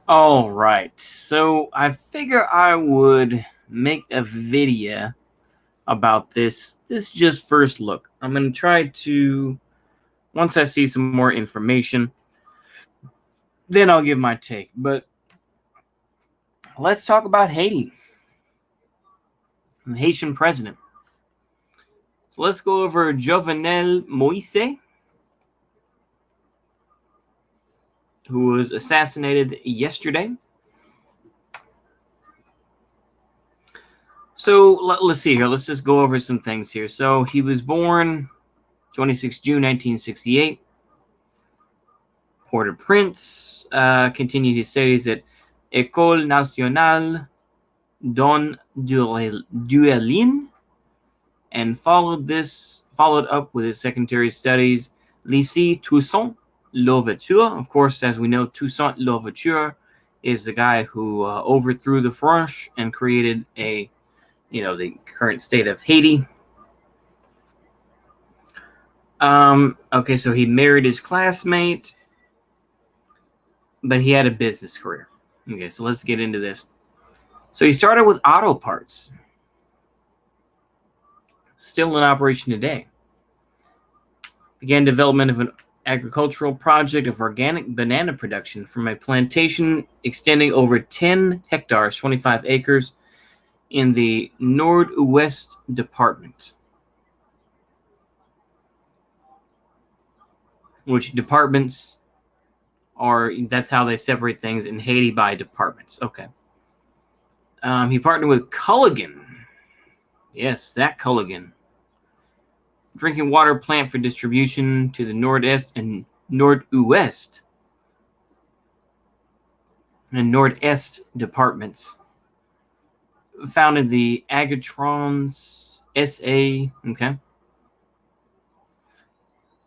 All right, so I figure I would make a video about this just first look. I'm going to try to, once I see some more information, then I'll give my take. But let's talk about Haiti, the Haitian president. So let's go over Jovenel Moise, who was assassinated yesterday. So let's see here. Let's just go over some things here. So he was born 26 June 1968. Port-au-Prince, continued his studies at École Nationale Don Duelin, and followed up with his secondary studies Lycée Toussaint Louverture. Of course, as we know, Toussaint Louverture is the guy who overthrew the French and created the current state of Haiti. Okay, so he married his classmate, but he had a business career. Okay, so let's get into this. So he started with auto parts, still in operation today. Began development of an agricultural project of organic banana production from a plantation extending over 10 hectares, 25 acres, in the Nord-Ouest department. Which departments that's how they separate things in Haiti, by departments. Okay. He partnered with Culligan. Yes, that Culligan. Drinking water plant for distribution to the Nord-Est and Nord-Ouest and Nord-Est departments. Founded the Agatrons SA. Okay.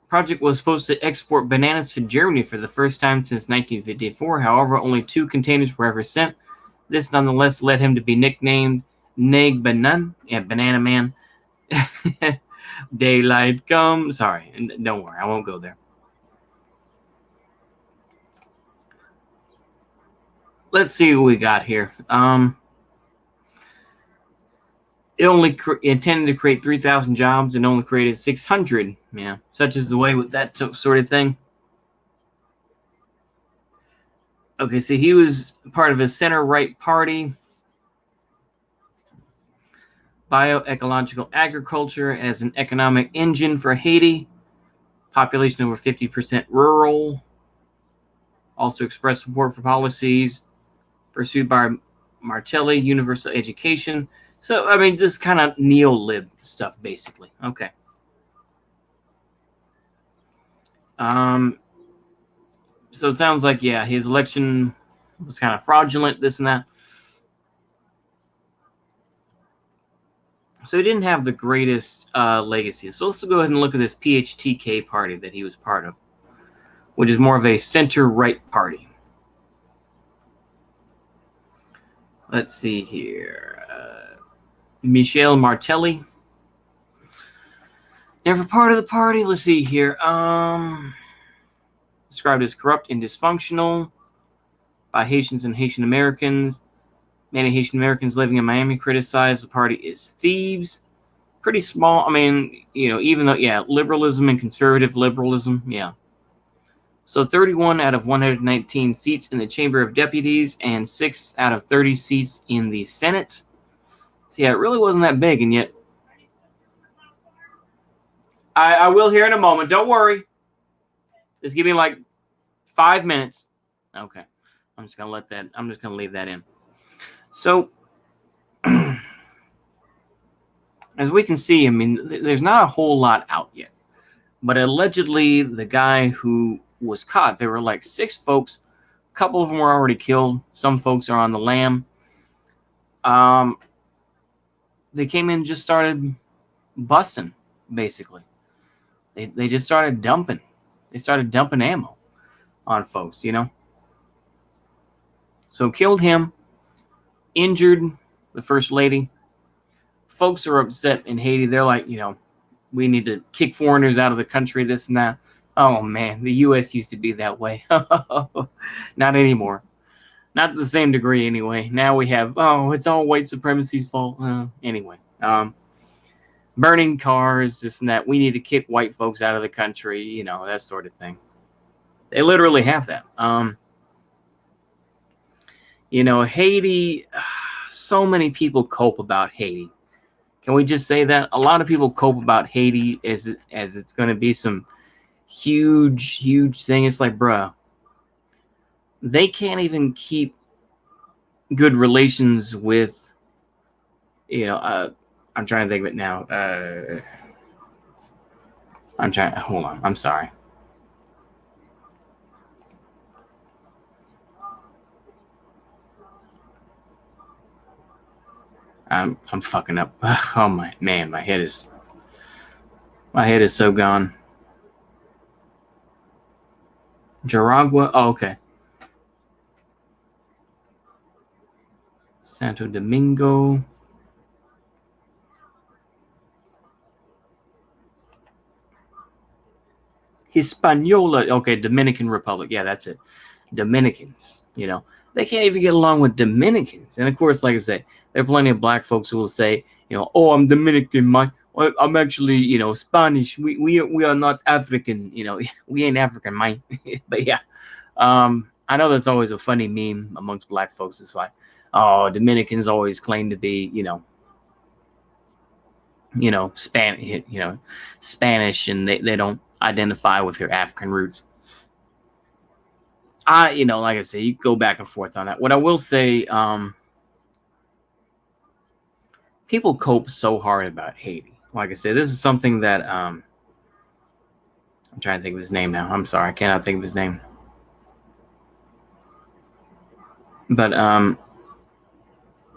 Project was supposed to export bananas to Germany for the first time since 1954. However, only 2 containers were ever sent. This nonetheless led him to be nicknamed Neg Banan, Banana Man. Daylight come. Sorry, don't worry, I won't go there. Let's see what we got here. It only intended to create 3,000 jobs and only created 600. Yeah, such is the way with that sort of thing. Okay, so he was part of a center-right party. Bioecological agriculture as an economic engine for Haiti. Population over 50% rural. Also expressed support for policies pursued by Martelly, universal education. So, I mean, just kind of neo-lib stuff, basically. Okay. So it sounds like, yeah, his election was kind of fraudulent, this and that. So he didn't have the greatest legacy. So let's go ahead and look at this PHTK party that he was part of, which is more of a center-right party. Let's see here. Michel Martelly. Never part of the party. Let's see here. Described as corrupt and dysfunctional by Haitians and Haitian Americans. Many Haitian Americans living in Miami criticized the party as thieves. Pretty small. I mean, even though, yeah, liberalism and conservative liberalism, yeah. So 31 out of 119 seats in the Chamber of Deputies and 6 out of 30 seats in the Senate. So, yeah, it really wasn't that big, and yet I will here in a moment. Don't worry. Just give me like 5 minutes. Okay. I'm just going to leave that in. So, as we can see, I mean, there's not a whole lot out yet. But allegedly, the guy who was caught, there were like 6 folks. A couple of them were already killed. Some folks are on the lam. They came in and just started busting, basically. They just started dumping. They started dumping ammo on folks, So killed him, injured the first lady. Folks are upset in Haiti. They're like, we need to kick foreigners out of the country, this and that. Oh, man, the U.S. used to be that way. Not anymore. Not to the same degree, anyway. Now we have, oh, it's all white supremacy's fault. Anyway, burning cars, this and that. We need to kick white folks out of the country, you know, that sort of thing. They literally have that. You know, Haiti, so many people cope about Haiti. Can we just say that? A lot of people cope about Haiti as it's going to be some huge thing. It's like, bruh, they can't even keep good relations with, you know, I'm trying to think of it now. Hold on. I'm sorry. I'm fucking up. Oh my man, my head is so gone. Jaragua. Oh, okay. Santo Domingo. Hispaniola. Okay, Dominican Republic. Yeah, that's it. Dominicans. You know, they can't even get along with Dominicans. And of course, like I say, there are plenty of black folks who will say, you know, oh, I'm Dominican, Mike. I'm actually, you know, Spanish. We are not African. You know, we ain't African, Mike. But yeah, I know that's always a funny meme amongst black folks. It's like, oh, Dominicans always claim to be, you know, Spanish, and they don't identify with their African roots. You know, like I say, you go back and forth on that. What I will say, people cope so hard about Haiti. Like I said, this is something that I'm trying to think of his name now. I'm sorry, I cannot think of his name. But oh,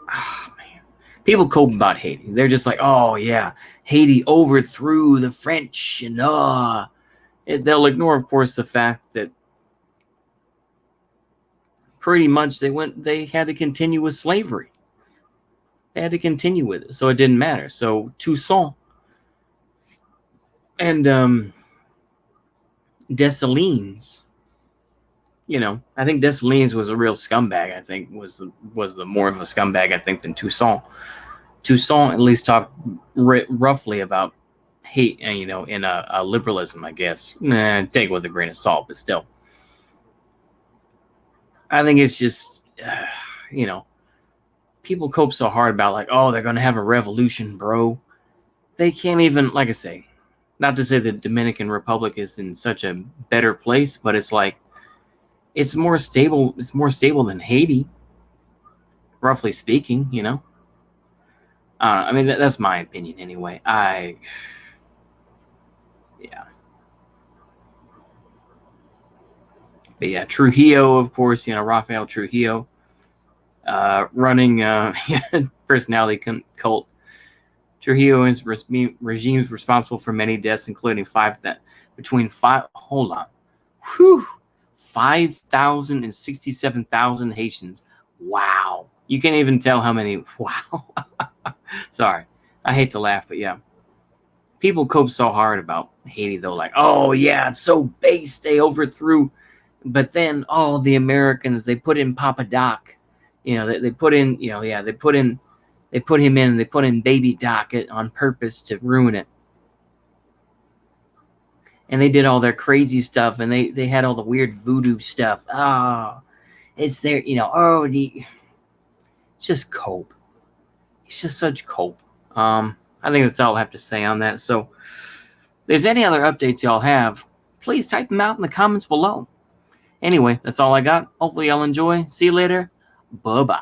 man, people cope about Haiti. They're just like, oh yeah, Haiti overthrew the French, and they'll ignore, of course, the fact that pretty much they had to continue with slavery. They had to continue with it, so it didn't matter. So Toussaint and Dessalines, you know, I think Dessalines was a real scumbag. I think was the more of a scumbag, I think, than Toussaint. Toussaint at least talked roughly about hate, you know, in a liberalism, I guess. Take it with a grain of salt, but still, I think it's just, you know, people cope so hard about like, oh, they're going to have a revolution, bro. They can't even, like I say, not to say the Dominican Republic is in such a better place, but it's like, it's more stable. It's more stable than Haiti, roughly speaking, you know. I mean, that's my opinion anyway. Yeah. But yeah, Trujillo, of course, you know, Rafael Trujillo, running personality cult. Trujillo's regime is responsible for many deaths, including 5,000 and 67,000 Haitians. Wow. You can't even tell how many. Wow. Sorry. I hate to laugh, but yeah. People cope so hard about Haiti, though. Like, oh, yeah, it's so base. They overthrew. But then, oh, the Americans, they put in Papa Doc. You know, they put in, you know, yeah, they put him in, they put in Baby Doc on purpose to ruin it. And they did all their crazy stuff, and they had all the weird voodoo stuff. Oh, it's there, you know, it's just cope. It's just such cope. I think that's all I have to say on that. So if there's any other updates y'all have, please type them out in the comments below. Anyway, that's all I got. Hopefully y'all enjoy. See you later. Bye-bye.